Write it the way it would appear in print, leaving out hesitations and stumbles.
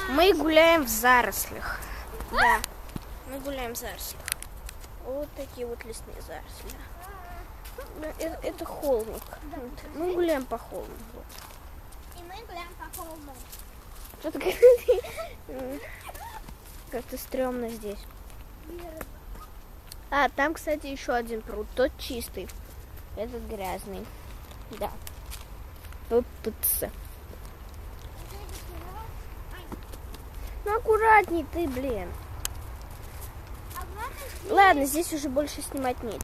Мы гуляем в зарослях. Да, мы гуляем в зарослях. Вот такие вот лесные заросли. Это холмик. Мы гуляем по холму. Вот. И мы гуляем по холму. Что-то как-то стрёмно здесь. А, там, кстати, еще один пруд. Тот чистый. Этот грязный. Да. ППЦ. Ну, аккуратней ты, блин. Ладно, здесь уже больше снимать нет.